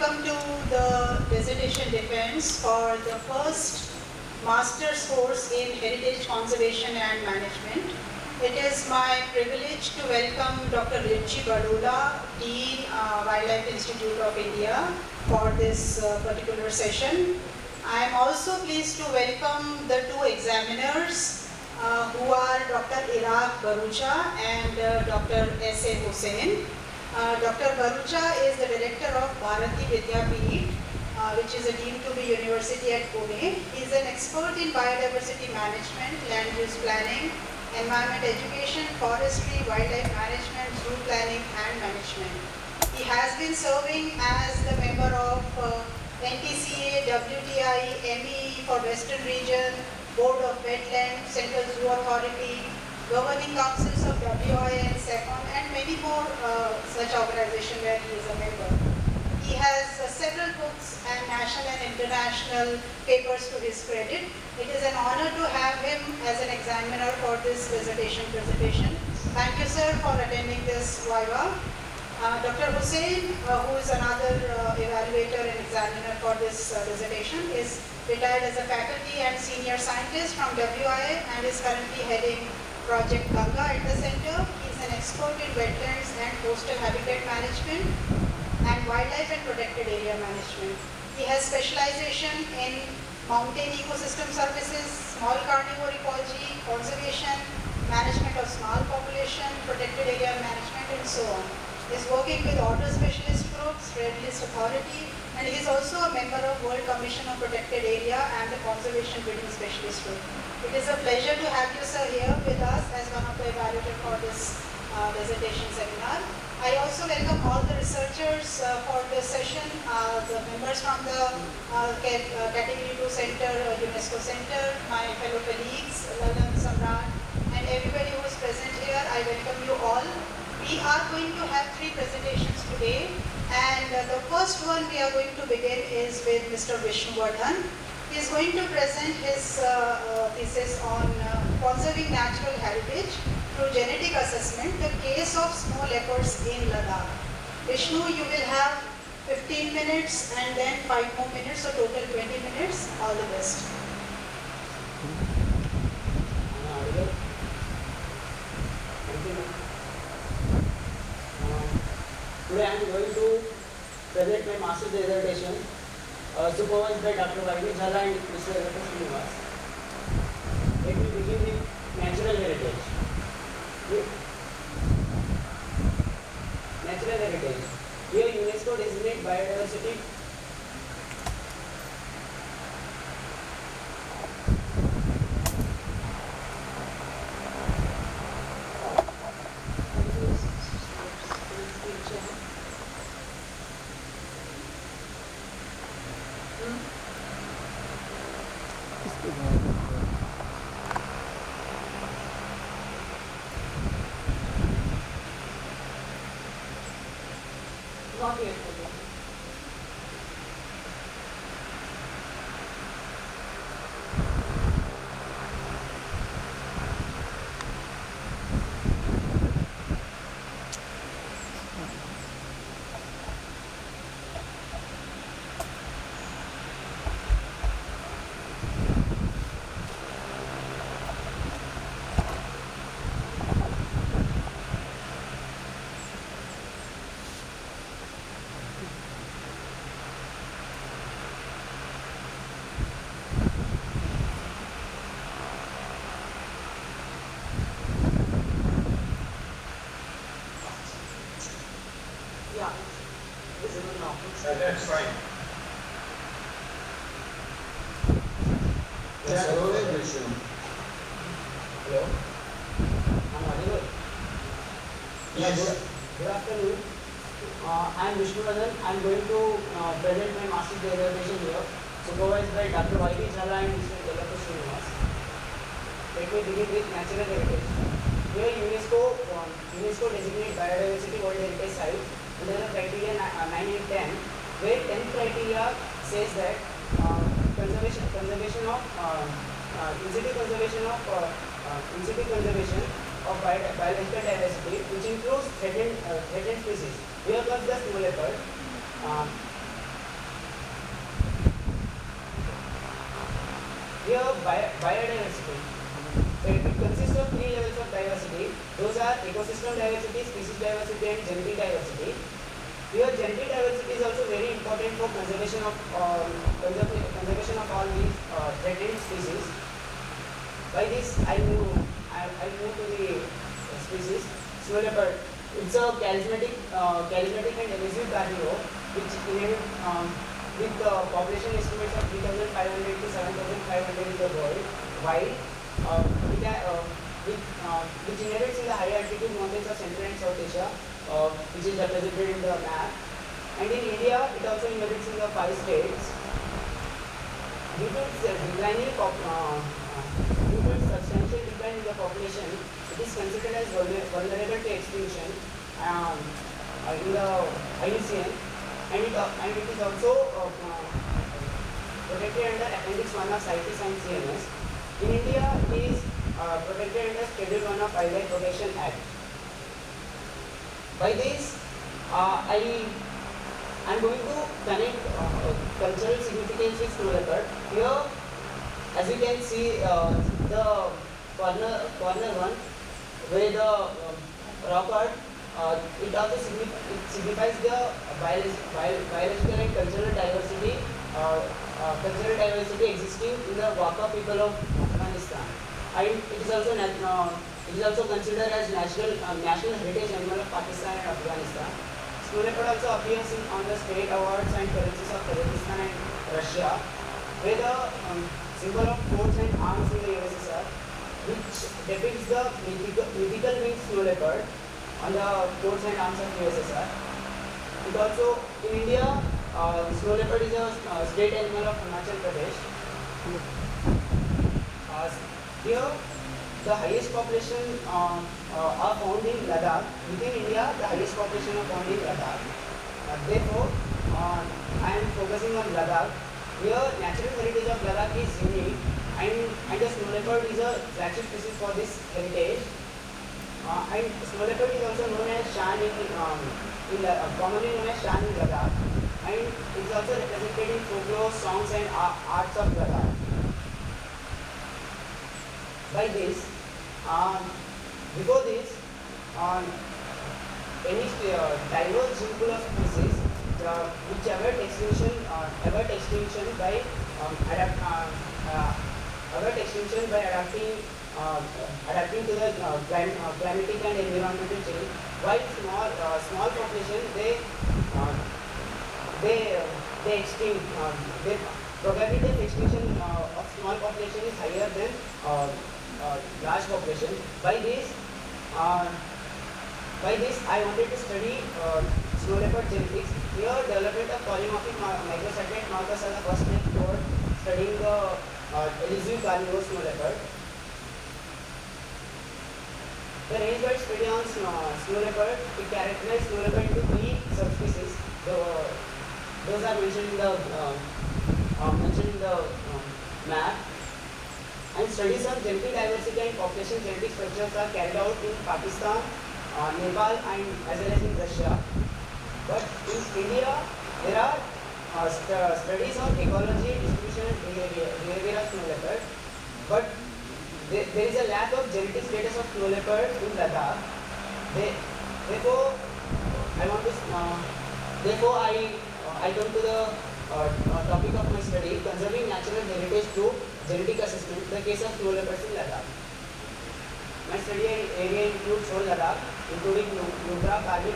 welcome to the Dissertation Defense for the first Master's course in Heritage Conservation and Management. It is my privilege to welcome Dr. Rinchi Badula, Dean, Wildlife Institute of India, for this particular session. I am also pleased to welcome the two examiners who are Dr. Iraq Barucha and Dr. S.A. Hussain. Dr. Barucha is the director of Bharati Vidyapeeth, which is a deemed to be university at Pune. He is an expert in biodiversity management, land use planning, environment education, forestry, wildlife management, zoo planning and management. He has been serving as the member of NTCA, WTI, MEE for Western Region, Board of Wetland, Central Zoo Authority, governing councils of WIN, SECON, and many more such organizations where he is a member. He has several books and national and international papers to his credit. It is an honor to have him as an examiner for this dissertation presentation. Thank you, sir, for attending this Viva. Dr. Hussain, who is another evaluator and examiner for this dissertation, is retired as a faculty and senior scientist from WIA and is currently heading Project Ganga at the center. He is an expert in wetlands and coastal habitat management and wildlife and protected area management. He has specialization in mountain ecosystem services, small carnivore ecology, conservation, management of small population, protected area management, and so on. He is working with order specialist groups, Red List Authority, and he is also a member of World Commission on Protected Area and the Conservation Bidding Specialist Group. It is a pleasure to have you, sir, here with us as one of the evaluators for this dissertation seminar. I also welcome all the researchers for this session, the members from the Category 2 Center, UNESCO Center, my fellow colleagues, Lalan, Samrat, and everybody who is present here. I welcome you all. We are going to have 3 presentations today, and the first one we are going to begin is with Mr. Vishnuvardhan. He is going to present his thesis on conserving natural heritage through genetic assessment, the case of snow leopards in Ladakh. Vishnu, you will have 15 minutes and then 5 more minutes, so total 20 minutes. All the best. Today I am going to present my master's dissertation supervised by Dr. Y.V. Jhala and Mr. Srinivas. Let me begin with natural heritage. Natural heritage. Here UNESCO designates biodiversity Not yet. That's fine. Yes, Hello, Vishnu. Hello. I'm audible. Yes. Good afternoon. I am Vishnuvardhan. I am going to present my master's dissertation here, supervised by Dr. Y.V. Jhala and Mr. Srinivas. Let me begin with natural heritage. Here UNESCO designates biodiversity World Heritage Site under the criteria 9 and 10, where 10th criteria says that conservation of biological diversity, which includes threatened species. Here comes the snow leopard. biodiversity. It consists of three levels of diversity. Those are ecosystem diversity, species diversity, and genetic diversity. Here, genetic diversity is also very important for conservation of all these threatened species. By this, I move to the species snow leopard. It's a charismatic and elusive carnivore, which inhabit with population estimates of 3,500 to 7,500 in the world, while which inhabits in the high altitude mountains of Central and South Asia, which is represented in the map. And in India, it also inhabits in the 5 states. Due to its substantial decline in the population, it is considered as vulnerable to extinction in the IUCN, and it is also protected under Appendix 1 of CITES and CMS. In India, it is protected under Schedule 1 of Wildlife Protection Act. By this, I am going to connect cultural significance with snow leopard. Here, as you can see, the corner one, where the rock art, it also signifies the biological and cultural diversity existing in the Waka people of Afghanistan. And it is also considered as national heritage animal of Pakistan and Afghanistan. Snow leopard also appears on the state awards and currencies of Kazakhstan and Russia, where the symbol of coats and arms in the USSR, which depicts the mythical winged snow leopard on the coats and arms of USSR. It also, in India, snow leopard is a state animal of Himachal Pradesh. Here, the highest population are found in Ladakh. Within India, the highest population are found in Ladakh. Therefore, I am focusing on Ladakh. Here, natural heritage of Ladakh is unique, and the snow leopard is a flagship species for this heritage. And snow leopard is also known as Shan commonly known as Shan in Ladakh, and it is also represented in folklore, songs, and arts of Ladakh. By this, before this, any diverse gene pool of species which avoid extinction by adapting to the climatic and environmental change. While small population they extinct. The probability of extinction of small population is higher than large population. By this, I wanted to study snow leopard genetics. Here, development of polymorphic microsatellite markers are the first step toward studying the elusive carnivore snow leopard. The range-wide study on snow leopard, it characterizes snow leopard into 3 subspecies. Those are mentioned in the map. And studies on genetic diversity and population genetic structures are carried out in Pakistan, Nepal, and as well as in Russia. But in India, there are studies on ecology, distribution, and behavior of snow leopard. But there is a lack of genetic status of snow leopard in Ladakh. Therefore, I come to the topic of my study: conserving natural heritage through genetic assessment. The case of snow leopards in Ladakh. My study area includes whole Ladakh, including Nubra, Kargil,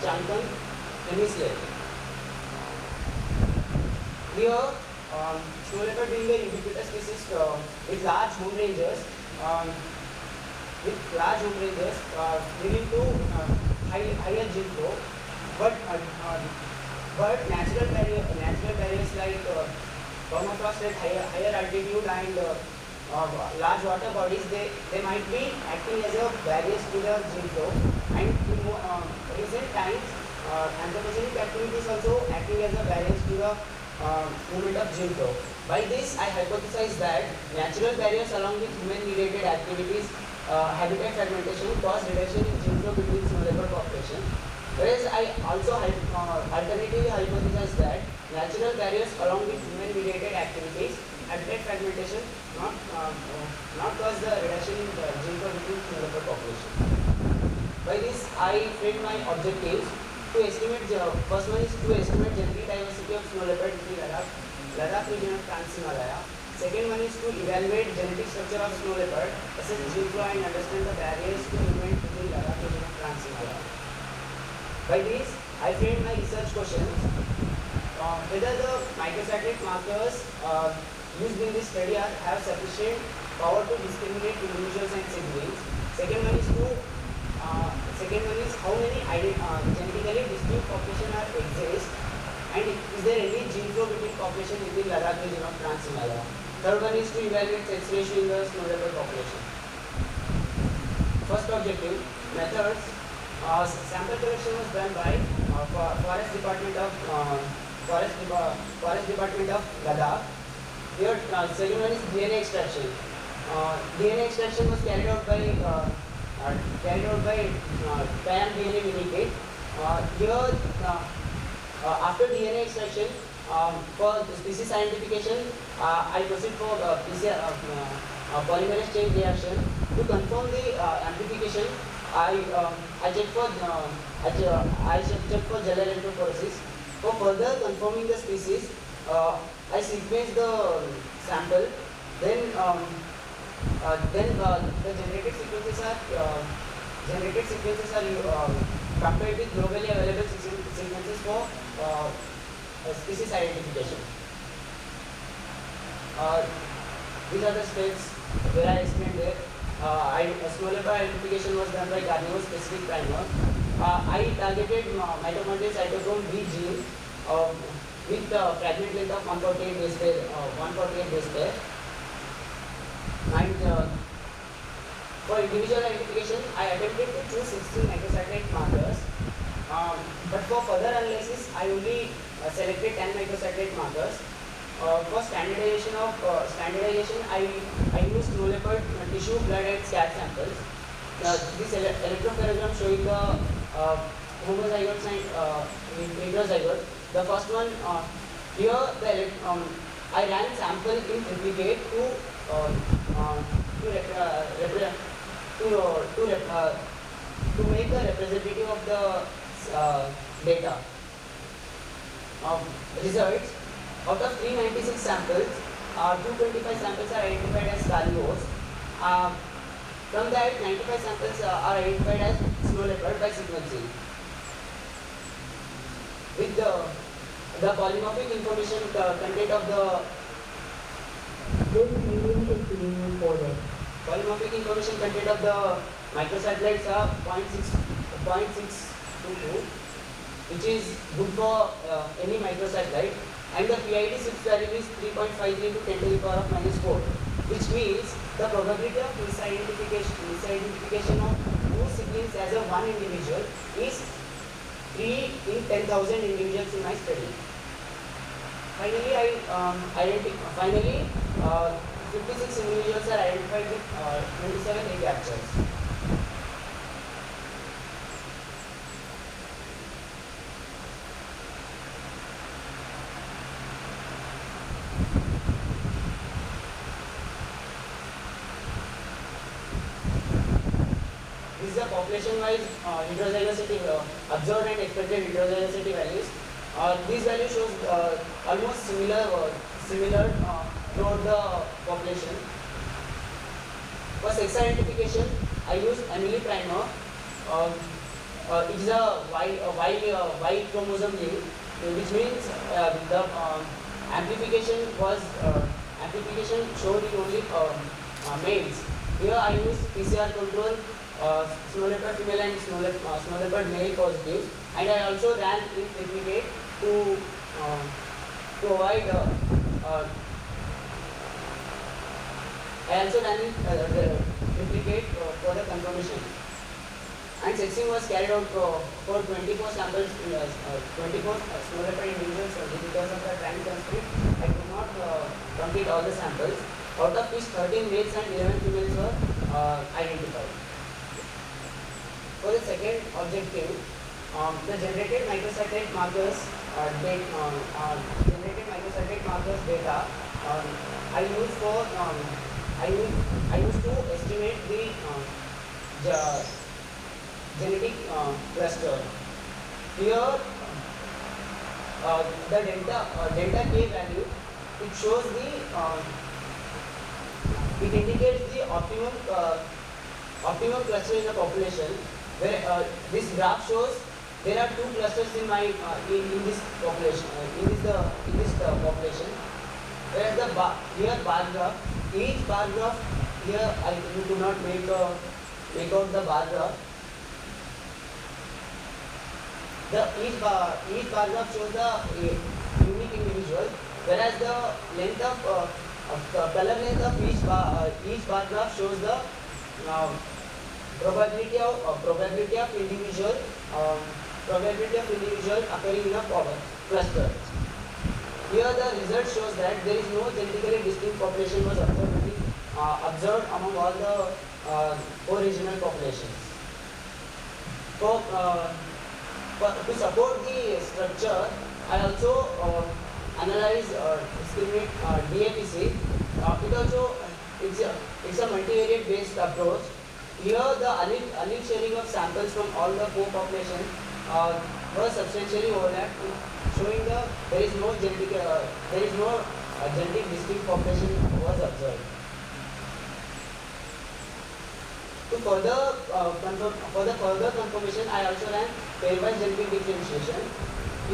Changtang, and Isle. Here, snow leopard being a ubiquitous species with large home ranges, leading to higher gene flow, but natural barriers like permafrost at higher altitude and large water bodies, they might be acting as a barriers to the gene flow. And in recent times, anthropogenic activities also acting as a barriers to the movement of gene flow. By this, I hypothesize that natural barriers along with human-mediated activities, habitat fragmentation, cause reduction in gene flow between snow leopard population. Whereas I also alternatively hypothesize that natural barriers along with human-mediated activities, habitat fragmentation not cause the reduction in the gene flow within small leopard population. By this, I frame my objectives to estimate. First one is to estimate genetic diversity of snow leopard within Ladakh region of Trans-Himalaya. Second one is to evaluate genetic structure of snow leopard, assess gene flow and understand the barriers to movement within Ladakh region of Trans-Himalaya. By this, I frame my research questions. Whether the microsatellite markers used in this study have sufficient power to discriminate individuals and siblings. Second one is how many genetically distinct population exist, and is there any gene flow between population within Ladakh region of Trans-Himalaya. Third one is to evaluate sex ratio in the snow leopard population. First objective, methods. Sample collection was done by Forest Department of Ladakh. Here, second one is DNA extraction. DNA extraction was carried out by PAM DNA minikit. Here, after DNA extraction, for species identification, I proceed for PCR polymerase chain reaction. To confirm the amplification, I check for gel electrophoresis. For further confirming the species, I sequence the sample. Then the generated sequences are compared with globally available sequences for species identification. These are the steps where I explained there. Snow leopard identification was done by carnivore specific primer. I targeted mitochondrial cytochrome B gene with fragment length of 148 base pair. And for individual identification, I attempted to choose 16 microsatellite markers. But for further analysis, I only selected 10 microsatellite markers. For standardization, I used snow leopard tissue, blood, and scat samples. This electrophoregram showing the homozygotes and heterozygotes. The first one here, I ran sample in triplicate to make the representative of the data. Results: out of 396 samples, 225 samples are identified as carnivores. From that, 95 samples are identified as snow leopard by sequencing. With the polymorphic information content of the polymorphic information content of the microsatellites are 0.622, which is good for any microsatellite, and the PID SIPS value is 3.53 to 10 to the power of -4, which means the probability of misidentification of two siblings as a one individual is 3 in 10,000 individuals in my study. Finally, 56 individuals are identified with 27 egg captures. This is the population-wise heterozygosity, observed and expected heterozygosity values. These values shows almost similar throughout the population. For sex identification, I used Emily primer. It is a Y chromosome link, which means the amplification showed in only males. Here I used PCR control, snow leopard female and snow leopard male positives, and I also ran in triplicate to avoid. I also ran in triplicate for the confirmation. And sexing was carried out for 24 samples, 24 snow leopard individuals. Because of the time constraint, I could not complete all the samples, out of which 13 males and 11 females were identified. For the second objective, the generated microsatellite markers data I use for I used to estimate the genetic cluster. Here, the delta K value, it shows the it indicates the optimum cluster in the population. Where this graph shows there are two clusters in my in this population in this population. Whereas the here bar graph, each bar graph here you could not make out the bar graph. Each bar graph shows the unique individual, whereas the length of the color length of each bar graph shows the probability of individual occurring in a cluster. Here the result shows that there is no genetically distinct population was observed among all the four regional populations. To support the structure, I also analyze discriminate DAPC. It's a multivariate based approach. Here the allele sharing of samples from all the four populations was substantially overlapped, showing there is no genetic distinct population was observed. For the further confirmation, I also ran pairwise genetic differentiation.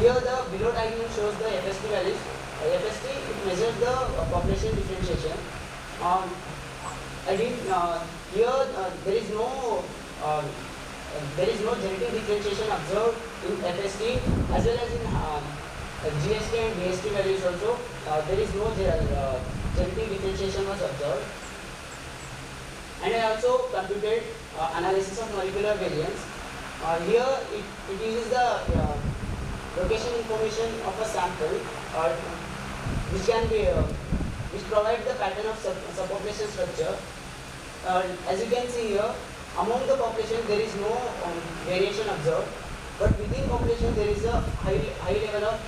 Here the below diagram shows the FST values. FST it measures the population differentiation. Here there is no genetic differentiation observed in FST as well as in GST and DST values also. There is no genetic differentiation was observed. And I also computed analysis of molecular variance. Here it uses the location information of a sample which provides the pattern of subpopulation structure. As you can see here, among the population there is no variation observed, but within population there is a high level of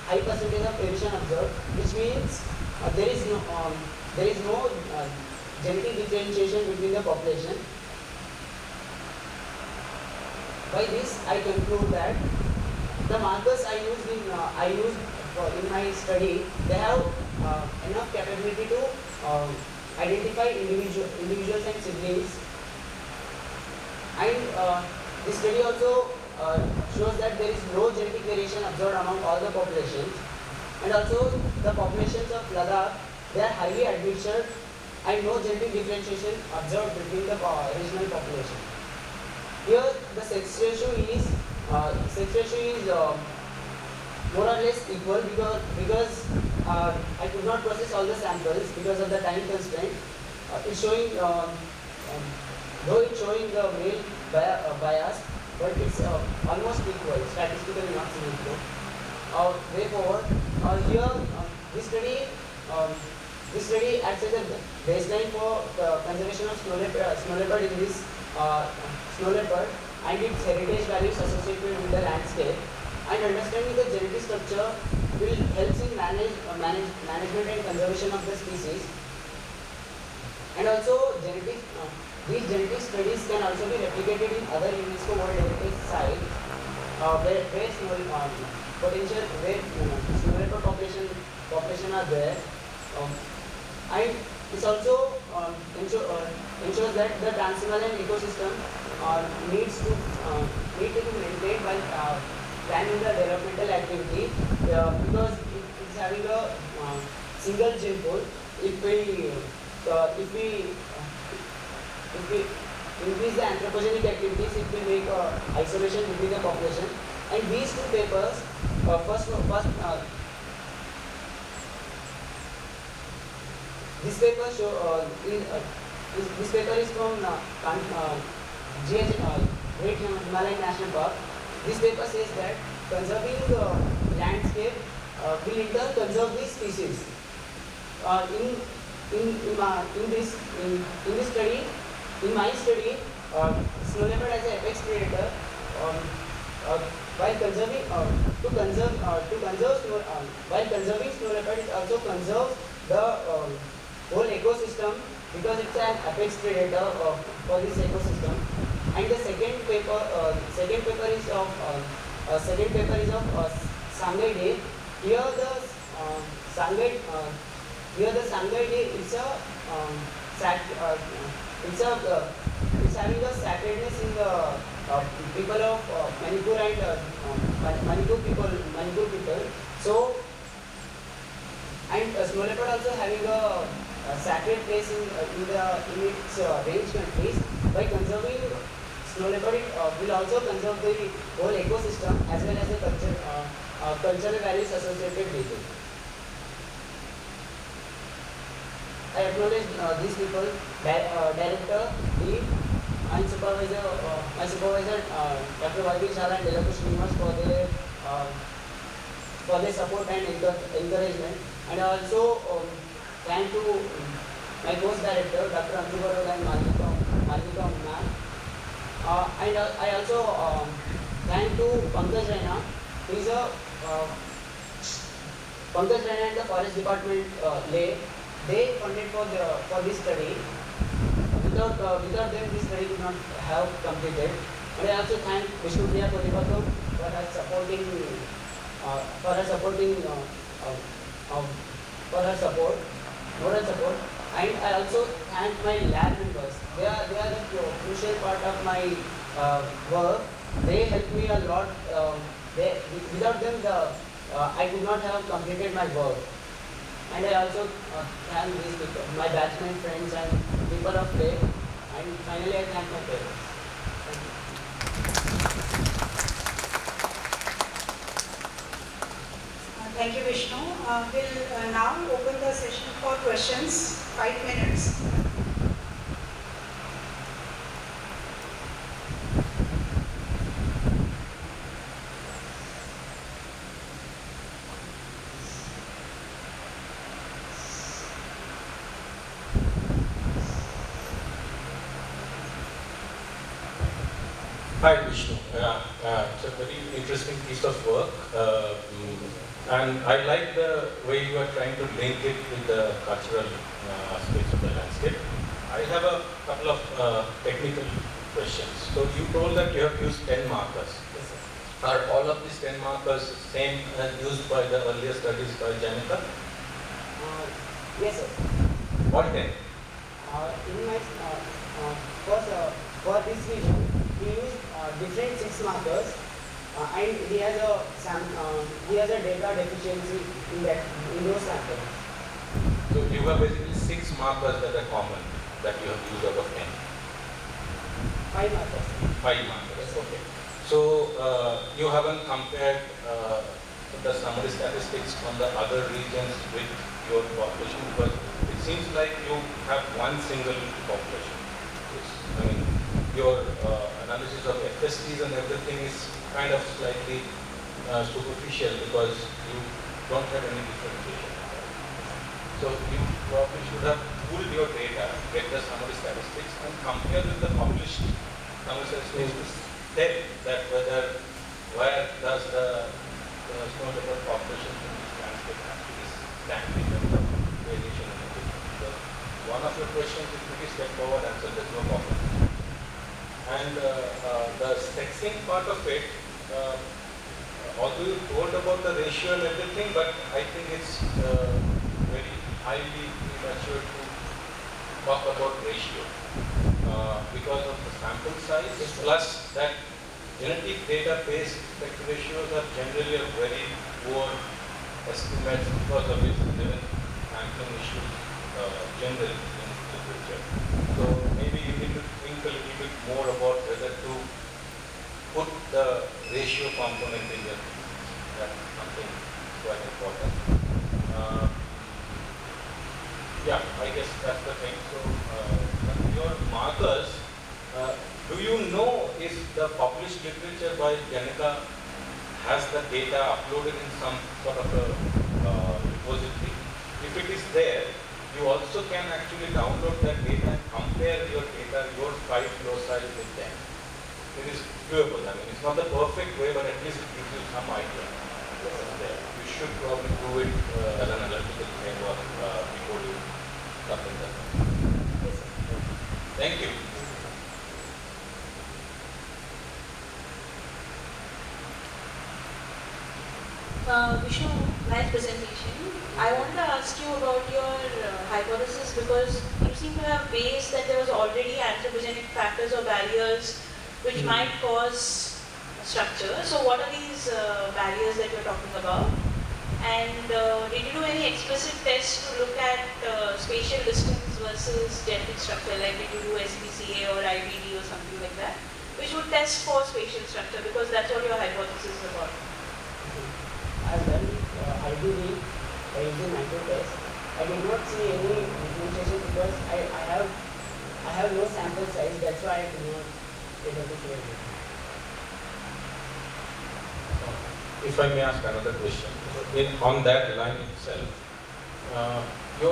high percentage of variation observed, which means there is no genetic differentiation between the population. By this, I conclude that the markers I used in my study, they have enough capability to identify individuals and siblings. And this study also shows that there is no genetic variation observed among all the populations. And also, the populations of Ladakh, they are highly admixtured and no genetic differentiation observed between the regional population. Here the sex ratio is more or less equal because I could not process all the samples because of the time constraint. It's showing though it's showing the male bias, but it's almost equal, statistically not significant. Therefore, here this study acts as a baseline for the conservation of snow leopard in this snow leopard and its heritage values associated with the landscape. And understanding the genetic structure will help in management and conservation of the species. And also, these genetic studies can also be replicated in other UNESCO World Heritage sites where snow leopard population are there. And this also ensures that the Trans-Himalayan ecosystem needs to be maintained while planning the developmental activity because it is having a single gene pool. If we increase the anthropogenic activities, it will make isolation between the population. And these two papers, this paper is from Great Himalayan National Park. This paper says that conserving the landscape will in turn conserve the species. In my study, snow leopard as an apex predator. While conserving snow leopard, it also conserves the whole ecosystem, because it's an apex predator for this ecosystem. And the second paper is of Sangai. Here the Sangai is a it's having a sacredness in the people of Manipur and Manipur people. So, and snow leopard also having a sacred place in its range countries. By conserving snow leopard, it will also conserve the whole ecosystem as well as the cultural values associated with it. I acknowledge these people, director, lead, and supervisor, my supervisor, Dr. Y.B. Chala and Delaku Srinivas for their support and encouragement. And I also thank to my co-director, Dr. Anju Barod and Malvika ma'am. And I also thank to Pankaj Raina. He is a Pankaj Raina and the Forest Department Leh. They funded for this study. Without them, this study could not have completed. And I also thank Vishnu Priya Kodipatham for her supporting moral support. And I also thank my lab members. They are the crucial part of my work. They help me a lot. Without them, I could not have completed my work. And I also thank these people, my batchmate friends and people of Leh. And finally, I thank my parents. Thank you, Vishnu. We'll now open the session for questions. 5 minutes. Hi Vishnu, it's a very interesting piece of work and I like the way you are trying to link it with the cultural aspects of the landscape. I have a couple of technical questions. So you told that you have used 10 markers. Yes, sir. Are all of these 10 markers same as used by the earlier studies by Janika? Yes, sir. What 10? In my for this vision, he used different 6 markers, and he has a data deficiency in those samples. So you have basically 6 markers that are common that you have used out of 10. 5 markers. 5 markers, okay. So you haven't compared the summary statistics from the other regions with your population, because it seems like you have one single population. I mean, your analysis of FSTs and everything is kind of slightly superficial because you don't have any differentiation. So you probably should have pooled your data, get the summary statistics and compare with the published summary statistics to tell that where does the snow leopard population in this landscape actually stand in terms of variation and everything. So one of your questions is pretty straightforward answer, there's no problem. And the sexing part of it, although you told about the ratio and everything, but I think it's very highly premature to talk about ratio because of the sample size, plus that genetic data-based sex ratios are generally a very poor estimate because of its given sampling issues generally in literature. So maybe you need to think a little bit more about whether to put the ratio component in your thesis. That's something quite important. Yeah, I guess that's the thing. So your markers, do you know if the published literature by Janika has the data uploaded in some sort of a repository? If it is there, you also can actually download that data and compare your data, your 5 loci with them. It is doable. I mean, it's not the perfect way, but at least it gives you some idea. You should probably do it as an analytical framework portfolio. Something like that. Yes, sir. Thank you. Vishnu, nice presentation. I wanted to ask you about your hypothesis because you seem to have based that there was already anthropogenic factors or barriers which might cause structure. So what are these barriers that you're talking about? And did you do any explicit tests to look at spatial distance versus genetic structure, like did you do SPCA or IBD or something like that, which would test for spatial structure because that's what your hypothesis is about. I've done IBD using microtest. I did not see any differentiation because I have no sample size. That's why I could not able to share it. If I may ask another question, on that line itself, your